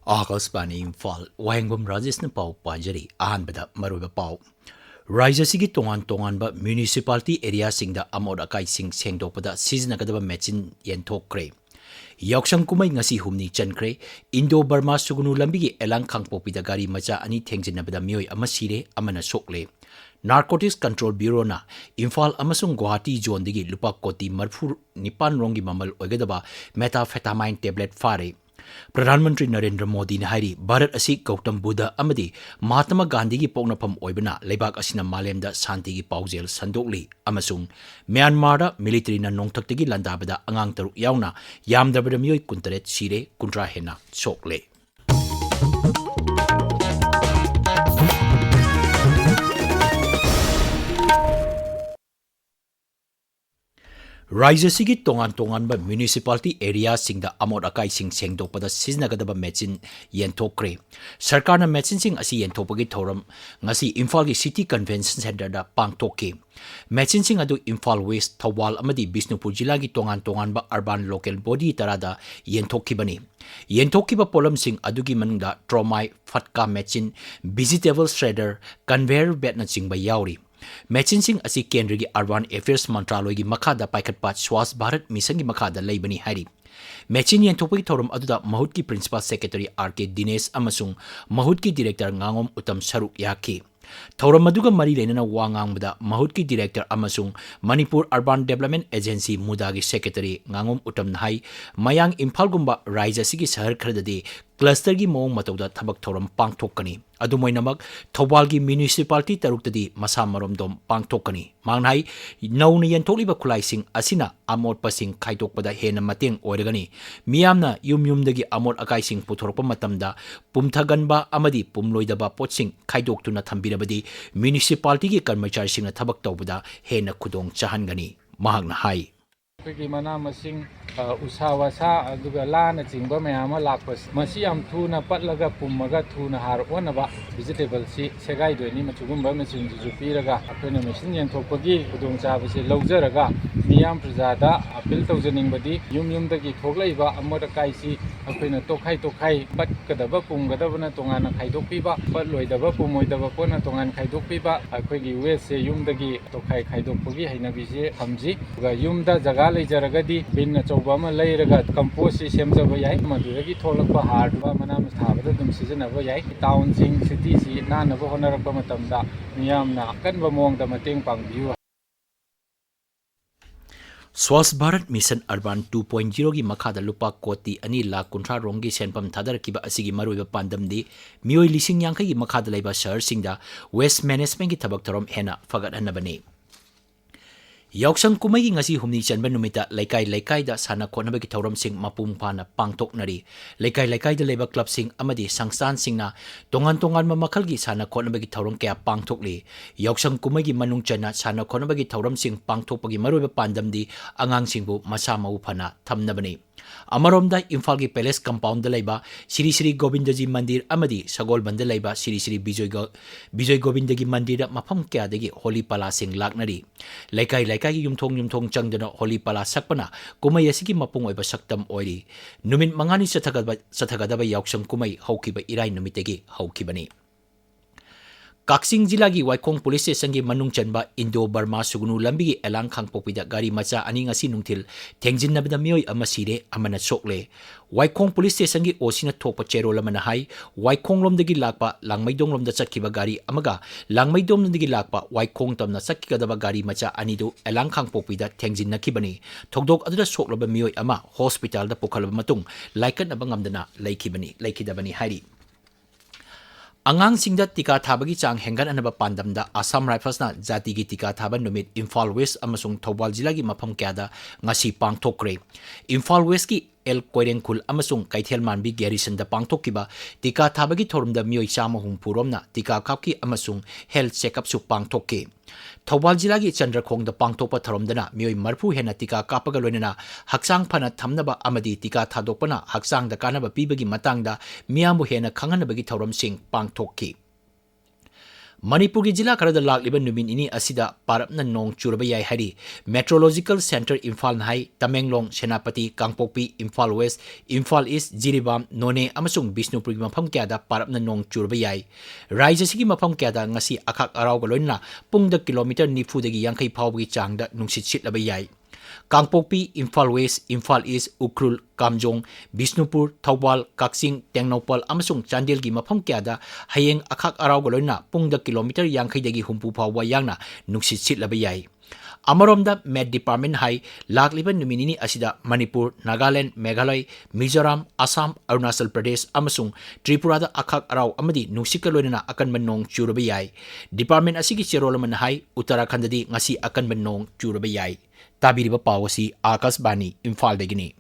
Akasbani Imphal, Wahengbam Rajesh na pau pajari, ahanbada maruba pau. Rajasigi tongan ba municipality area singda amod akai sing sengdokpada siznagadaba mechin yenthokre. Yauksham kumai ngasi humni chankre, Indo-Burma sugunu lambigi elang khangpopida gari macha ani thengjinabada mioi ama sire amana sokle. Narcotics Control Bureau na Imphal amasung Guwahati zone digi lupa koti marfur nipan rongi mamal oigadaba methamphetamine tablet fare. Pradhanmantri Narendra Modi na hairi Bharat asi Gautam Buddha amadi Mahatma Gandhi gi poknapam oibana leibak asina malemda santi gi paujel sandokli amasung Myanmar da military na nongthaktagi landabada angang taruk yauna yamdabada mioi kuntaret sire kuntra hena sokle. Raja sigi tongan ba municipality area singda amod akai sing sengdokpada siznagadaba mechin yenthokre. Sarkar na mechin sing asi yenthopagi thoram ngasi Imphal gi City Convention Center da pangthokke. Mechin sing adu Imphal West, Thawal amadi Bishnupur jila gi tongan ba urban local body tarada yenthokibani. Yenthokkiba polam sing adugi manungda tromai fatka mechin, vegetable shredder, conveyor belt na chingba yauri. Mechin sing asi Kendra gi Urban Affairs Mantraloy gi makada paikatpat Swasth Bharat Mission gi makada leibani hari. Mechin yenthopagi thoram aduda Mahut ki Principal Secretary R.K. Dinesh amasung Mahut ki Director Ngangom Utam Saruk yaki. Thoram aduga mari lenana wangangbada Mahut ki Director amasung Manipur Urban Development Agency Muda gi Secretary Ngangom Utam nahai mayang Imphal gumba Raja sigi sahar khradadi cluster gi mong matawda thabak thoram pangthokani. Adumoinamak Thawal gi municipality taruktadi masa maromdom pangthokani. Mangnai nauna yenthokliba khulaising asina amod pasing khaidokpada hena mateng oiragani. Miyamna yumdagi amod akaising puthorpa matamda pumthaganba amadi pumloidaba potsing khaidoktuna thambirabadi municipality gi karmachari singna thabak tawbada hena khudong chahangani. Mahakna hai Pagi mana masing usawasa aduga lana chingba mayama lakpas masi am thuna patlaga pummaga thuna har onaba vegetable si segai doini machugumba masing ju piraga apena machine yenthokpagi khudong chabase laujaraga miyam prajada appeal tawjaningbadi yumdagi thoglaiba amoda kaisi apena tokhai patkadaba pumgadabana tongana khaidokpiba patloidaba pumoidaba pona tongan khaidokpiba akhoi waste se yumdagi tokhai khaidokpagi hainabise thamji ga yumda jaga lejaragadi binna chawbama leiraga compost si semjaba yai maduragi tholakpa harba manam thabada dum sijanaba yai town sing city si nanaba honarakpa matamda miyamna kanba mongda mateng pangbiu. Swasth Bharat Mission Urban 2.0 gi makhada lupa koti ani lakh kunthra rongi senpam thadarakiba asigi maruiba pandamdi mioi lising yangkai gi makhada leiba shahar singda waste management gi thabak thorom hena fagat hanabani. Yauksham kumai gi ngasi humni chanba numita laikai da sana khonaba gi thoram sing mapum phana pangtoknari. Laikai da leba club sing amadi sangstan singna tongan ma makhal gi sana khonaba gi thoram kya pangtokli. Yauksham kumai gi manung chana sana khonaba gi thoram sing pangtokpagi maruiba pandamdi angang singbu masa mau phana thamnabani. Amaromda Imphal gi Palace Compound da laiba Sri Sri Govindaji Mandir amadi Sagolbanda laiba Sri Sri Bijoy Govindagi Mandir mafam kya dagi Holy Pala sing laknari. Laikai gi yumthong changdana Holy Pala sakpana kumai asigi mapung oiba saktam oiri. Numin mangani sathagadaba yauksham kumai haukiba irai numitegi haukibani. Kaksing jila gi Waikong Police Station gi manung chanba Indo-Burma sugunu lambi gi elang khangpokpida gari macha ani ngasi nungthil thengjinabada mioi ama sire amana sokle. Waikong Police Station gi osina thokpa cherol amana hai Waikong lomdagi lakpa Langmaidong lomda chakkiba gari amaga Langmaidong lomdagi lakpa Waikong tamna sakkigadaba gari macha anidu elang khangpokpida thengjinakibani. Thokdok aduda soklaba mioi ama hospital da pukhalaba matung laikanaba ngamdana laikidabani hairi. Angang singda tika thabagi chang hengan anaba pandamda Assam Rifles na jati gi tika thaba numit Imphal West amasung Thawal jila gi mafam kyada ngasi pangthokre. Imphal West ki El Koirengkhul amasung Kaithel Manbi garrison da pangthokkiba tika thabagi thorumda mioi chama humpuromna tika kapki amasung health checkup su pangthokke. Thawal jila gi Chandrakhong da pangthokpa thoromdana mioi marfu hena tika kapaga loinana haksang phana thamnaba amadi tika thadokpana haksang da kanaba pibagi matangda miyambu hena khanganabagi thorom sing pangthokki. Manipuri jila karada lakliba numin ini asida parapna nong churaba yai hari Meteorological Center Imphal hai Tamenglong Senapati Kangpokpi Imphal West Imphal East Jiribam None amasung Bisnupuri mafam kyada parapna nong churaba yai Raija sigi mafam kyada ngasi akak araw galoina pungda kilometer nifu dagi yangkai phawgi changda nungsit sitlaba yai Kangpokpi, Imphal West, Imphal East, Ukrul, Kamjong, Bisnupur, Thawbal, Kaksing, Tengnopal, amasung Chandel gi mafam kyada hayeng akak araw galoina pungda kilometer yangkai dagi humpu phawwa yangna nungsit sitlaba yai Amaromda Med Department hai lakliba numinini asida Manipur, Nagaland, Meghalaya, Mizoram, Assam, Arunachal Pradesh amasung Tripura da akak araw amadi nungsika loina akan manong churaba yai Department asigi cherolaman hai Uttarakhand di ngasi akan manong churaba yai Tabiriba pawasi Akashbani Imphal dagini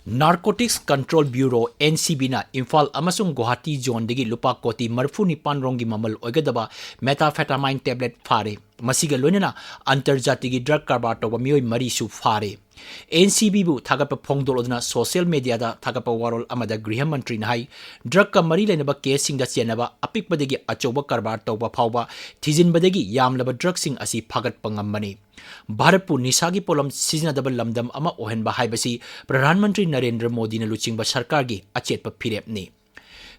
Narcotics Control Bureau NCB na Imphal amasung Guwahati zone dagi lupa koti marfuni panrongi mamal oigadaba methamphetamine tablet fare masiga loinana antarjatigi drug karbar toba mioi mari su fare NCB bu thagapa phongdolodna social media da thagapa warol amada griha mantri nai drug ka mari lenaba case sing da chenaba apik badagi achoba karbar toba phawba thijin badagi yamlaba drug sing asi phagat pangammani Bharatpu nisagi polam sizinadaba lamdam ama ohenba haibasi Pradhan Mantri Narendra Modi na luchingba sarkar gi achetpa phirepni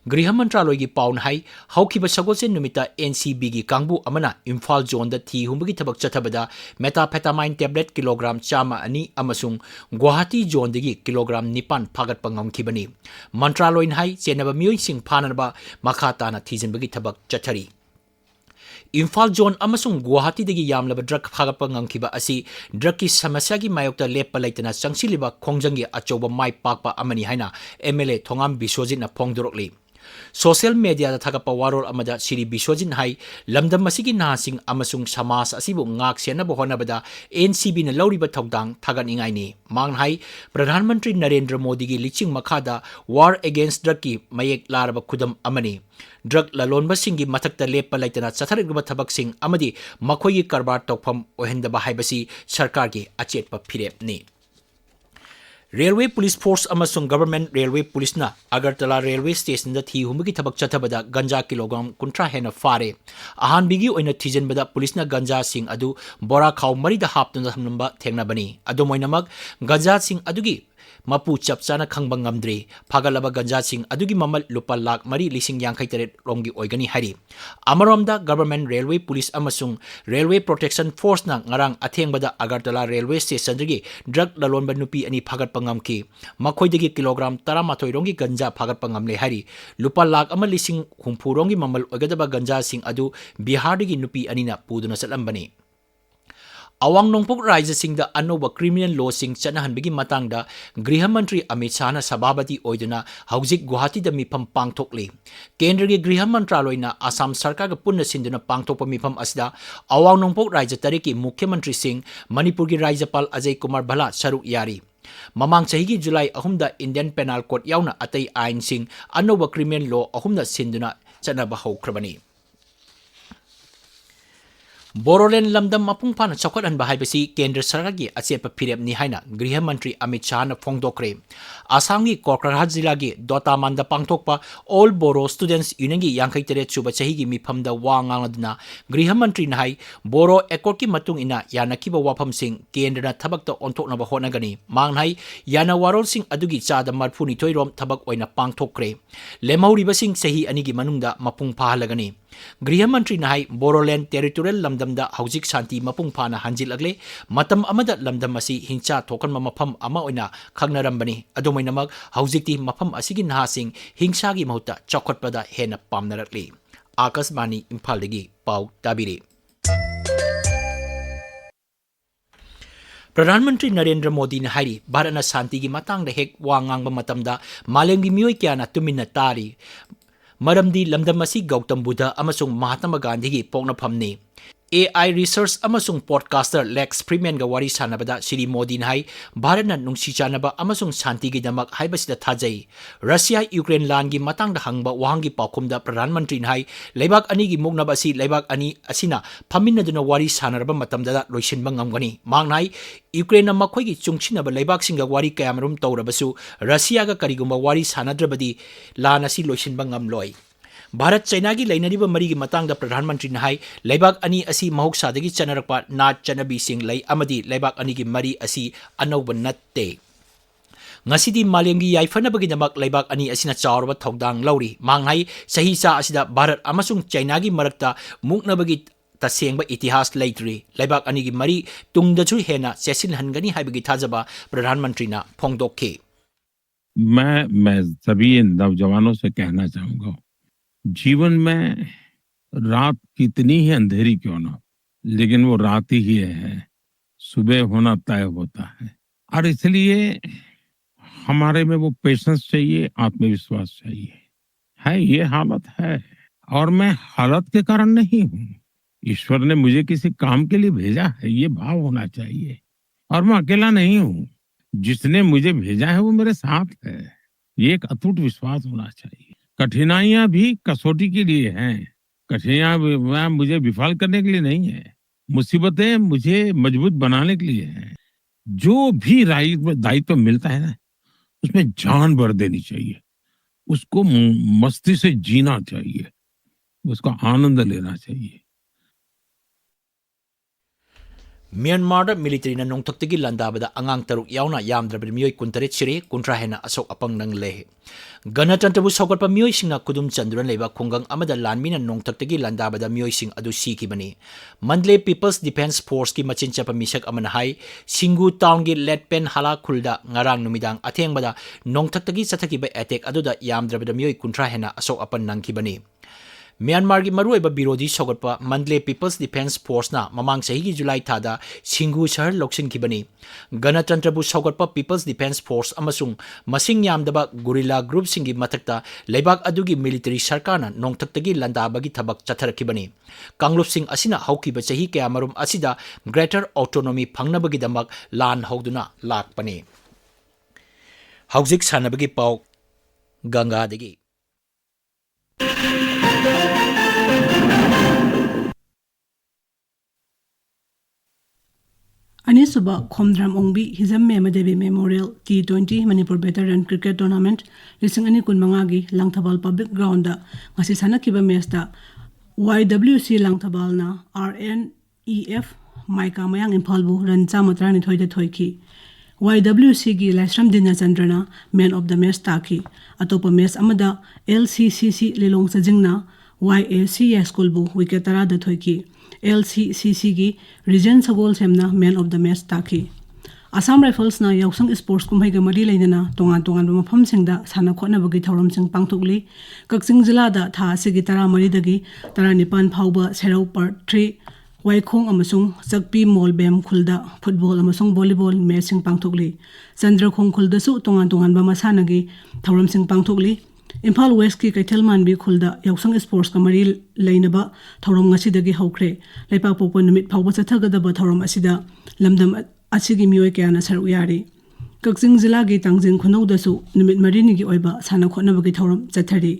Griha Mantraloy gi paun hai haukiba sagolsen numita NCB gi kangbu amana Imphal zone da thi humbagi thabak chathabada methamphetamine tablet kilogram chama ani amasung Guwahati zone dagi kilogram nipan phagat pangam khibani Mantraloy hai chenaba mioi sing phananaba makhata na thijinbagi thabak chathari Imphal zone amasung Guwahati dagi yamlaba drug phagapa ngangkiba asi drug ki samasya gi mayokta leppa laitana changsiliba khongjangi achoba mai pakpa amani haina MLA Thongam Biswajit na phongdorokli Social media da thagapa warol amada Siri Biswajit hai lamdam masigi nahasing amasung samas asibu ngak senaba honabada NCB na lauriba thogdang thagan ingai ni mang hai Pradhan Mantri Narendra Modi gi liching makhada war against drug ki mayek laraba khudam amani drug lalonba singi mathakta leppa laitana chatharigba thabak sing amadi makhoi gi karbar tokpham ohendaba haibasi sarkar gi achetpa phirep ni Railway Police Force amasung Government Railway Police na Agartala Railway Station da thi humagi thabak chathabada ganja kilogram kuntra hena fare ahan bigi oina thijenbada police na ganja sing adu bora khaw mari da haptuna thamnamba thengna bani adu moinamak ganja sing adugi mapu chapchana khangbang ngamdre phagalaba ganja sing adugi mamal lupa lakh mari lising yangkai teret romgi oigani hari amaromda Government Railway Police amasung Railway Protection Force na ngarang athengbada Agartala Railway Station dagi drug lalonba nupi ani phagat pangamki makhoi dagi kilogram 13 rongi ganja phagat pangamle hari lupa lakh ama lising humpu rongi mamal oigadaba ganja sing adu Bihar dagi nupi anina puduna salambani Awang nongpok raja sing da anoba criminal law sing chanahanbigi matangda Griha Mantri Amit Shah na sababati oiduna haujik Guwahati da mifam pangthokli Kendra gi Griha Mantraloy na Assam Sarkar ga punna sinduna pangthokpa mifam asda awang nongpok raja tariki Mukhya Mantri Singh Manipur gi Rajapal Ajay Kumar Bhala saruk yari Mamang chahigi July 3 da Indian Penal Code yauna atay ain sing anoba criminal law 3 na sinduna chanaba haukrabani Borolen lamdam mapung pana chakwadan bahaibasi Kendra Saragi achepa phirep ni haina Griha Mantri Amit Shah na phongdokre Asamgi Kokrajhar jila gi Dota Manda pangthokpa All Boro Students Union gi yangkai tere chuba chahigi mifamda wa ngangadna Griha Mantri na hai Boro Accord ki matung ina yanakiba wafam sing Kendra na thabakta onthoknaba honagani mangnai yana warol sing adugi chada marphuni toirom thabak oina pangthokre lemhauriba sing sahi anigi manungda mapung phahalagani Griha Mantri na hai Boroland Territorial lamdam da haujik shanti mapung phana hanjilagle matam amada lamdam asi hincha thokanma mafam ama oina khangnarambani adomainamag haujikti mafam asigi nahasing hingsa gi mahuta chokotpada hena pamnarakli Akashbani Imphal dagi pau tabiri Pradhan Mantri Narendra Modi na hari Bharana shanti gi matang da hek wa ngangba matamda malemgi mioi kya na tuminna tari Maramdi lamdam asi Gautam Buddha amasung Mahatma Gandhi gi poknaphamni AI research amasung podcaster Lex Freeman ga wari sanabada Shri Modi hai Bharat na nungsi chanaba amasung shanti gi damak haibasida thajai Russia Ukraine lan gi matang da hangba wahangi pakhum da Pradhan Mantri hai leibak ani gi mugnaba asi leibak ani asina phaminna duna wari sanaraba matam da loisinba ngamgani mangnai Ukraine na makhoi gi chungchinaba leibak singa wari kayamarum tawrabasu Russia ga karigumba wari sanadrabadi lan asi loisinba ngamloi Bharat China gi lainariba mari gi matang da Pradhan Mantri hai leibak ani asi mahoksa dagi chanarakpa nat chanabi sing lei amadi leibak ani gi mari asi anauba natte ngasidi malemgi yaifanabagi damak leibak ani asina chawrba thogdang lauri manghai sahi cha asida Bharat amasung China gi marakta muknabagi tasengba itihas leitri leibak ani gi mari tungdachu hena sesin hangani haibagi thajaba Pradhan Mantri na phongdokhe मैं सभी नौजवानों से कहना चाहूंगा जीवन में रात कितनी ही अंधेरी क्यों ना लेकिन वो रात ही है सुबह होना तय होता है और इसलिए हमारे में वो पेशेंस चाहिए आत्मविश्वास चाहिए है ये हालत है और मैं हालत के कारण नहीं हूँ ईश्वर ने मुझे किसी काम के लिए भेजा है ये भाव होना चाहिए और मैं अकेला नहीं हूँ जिसने मुझे भेजा है वो मेरे साथ है ये एक अटूट विश्वास होना चाहिए कठिनाइयां भी कसौटी के लिए हैं कठिनाइयां मुझे विफल करने के लिए नहीं है मुसीबतें मुझे मजबूत बनाने के लिए हैं जो भी दायित्व मिलता है ना उसमें जान भर देनी चाहिए उसको मस्ती से जीना चाहिए उसका आनंद लेना चाहिए Myanmar military na nongtaktagi landabada angang taruk yauna yamdrabad miyoi kuntarit siri kuntra hena asok apang nang lehe Ganatantrabu sawgatpa miyoi singna kudum chandran leba khungang amada lanmina nongtaktagi landabada miyoi sing adu sikibani Mandle People's Defense Force ki machinchapa misak amana hai Singu town gi Letpen hala khulda ngarang numidang athengbada nongtaktagi sathakiba attack aduda yamdrabada miyoi kuntra hena asok apan nangkibani Myanmar gi maruiba birodi sogatpa Mandle People's Defense Force na mamang sahi gi July thada Singu shahar loksin kibani Ganatantrabu sogatpa People's Defense Force amasung masing yamdaba guerrilla group singi matakta leibak adugi military sarkar na nongtaktagi landabagi thabak chatharakibani Kanglop sing asina haukiba sahi kaya marum asida greater autonomy phangnabagi damak lan hauduna lakpani Haujik sanabagi pau Ganga dagi Anisuba Khomdram Ongbi Hizam Medevi Memorial T20 Manipur Veteran Cricket Tournament Lising Ani Kunmangagi Langthabal Public Ground ngasi sanakiba match da YWC Langthabal na RNEF Maika Mayang Imphal bu ran chamatrani thoide thoiki YWC gi Laisram Dina Chandrana Man of the Match taki atopa match amada LCCC Lelong Sajingna YACS School bu wicket tara da thoiki LCCC gi Region Sagol Semna Man of the Match taki Assam Rifles na yausang sports kumhai ga mari leinana tongan mafam singda sana khona bagi thoram sing pangthukli Kakching jila da tha sigi tara mari dagi tara nipan phauba serau part 3 Waikhong amasung Sakpi Molbem khulda football amasung volleyball match sing pangthukli Chandrakhong khulda su tongan ba masanagi thoram sing pangthukli Imphal West ki Kaithalman bi khulda yausang sports kamari leinaba thorom ngasi dagi hokre leipa popo numit phawba chathagada ba thorom asida lamdam asigi miyoi kyana saru yari Kakching jila gi tangjing khunau dasu numit marini gi oiba sana khona bagi thorom chathari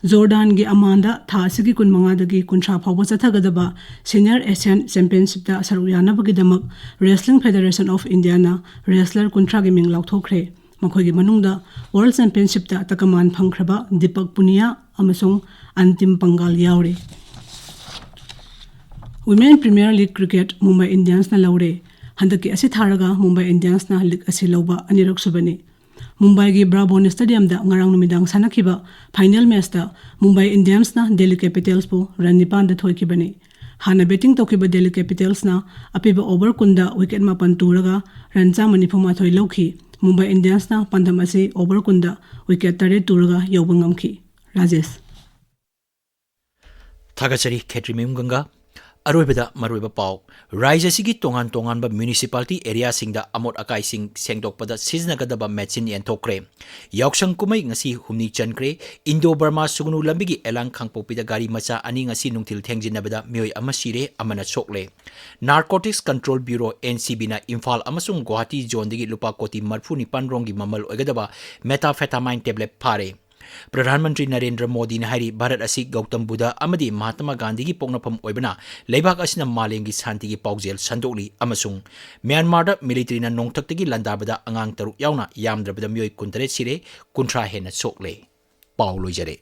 Jordan gi Amanda tha asigi kunmanga dagi kuntra phawba chathagada ba Senior Asian Championship da saru yana bagi damak Wrestling Federation of India na wrestler kuntra gi ming lauthokre Makhogi manungda World Championship ta takaman phangkhraba Deepak Punia amasung Antim Pangal yaure Women Premier League Cricket Mumbai Indians na laure handaki asi tharaga Mumbai Indians na league asi loba anirok subani Mumbai gi Bravo Stadium da ngarang numidang sanakiba final match da Mumbai Indians na Delhi Capitals po run nipan da thoikibani hana betting tokiba Delhi Capitals na apiba over kunda wicket mapan turaga run chamani phuma thoi lokhi Mumbai Indians na pandamasi over kunda wicket tare turaga yobangam ki Rajesh Thagachari Kshetrimayum Ganga अरोइबदा मरोइबा पाउ राज्य सिगी तोंगान तोंगानबा municipality area सिंगदा अमोट acai सिंग सेंगदोकपदा सिजनगदबा machine एंथोक्रे याउसंग कुमै ngasi humni chankre Indo Burma sugunu lambigi elang khangpopida gari macha ani ngasi nungthil thengjinabada mioi ama sire amana chokle Narcotics Control Bureau NCB na Imphal amasung Guwahati zone digi lupa koti marfu ni panrongi mamal oigadaba methamphetamine tablet phare प्रधानमंत्री नरेंद्र मोदी ने हारी भारत असी गौतम बुद्ध अमदी महात्मा गांधी की पोंगनफम ओइबना लेबाक असिना मालेंगी शांति की पाउजेल संदोली अमसुंग Myanmar military ना नोंगथक्तगी लंदाबदा अंगांग तरुक यावना यामद्रबदा मियोय 19 सिरे 30 हेना सोकले पाउ लोइजरे।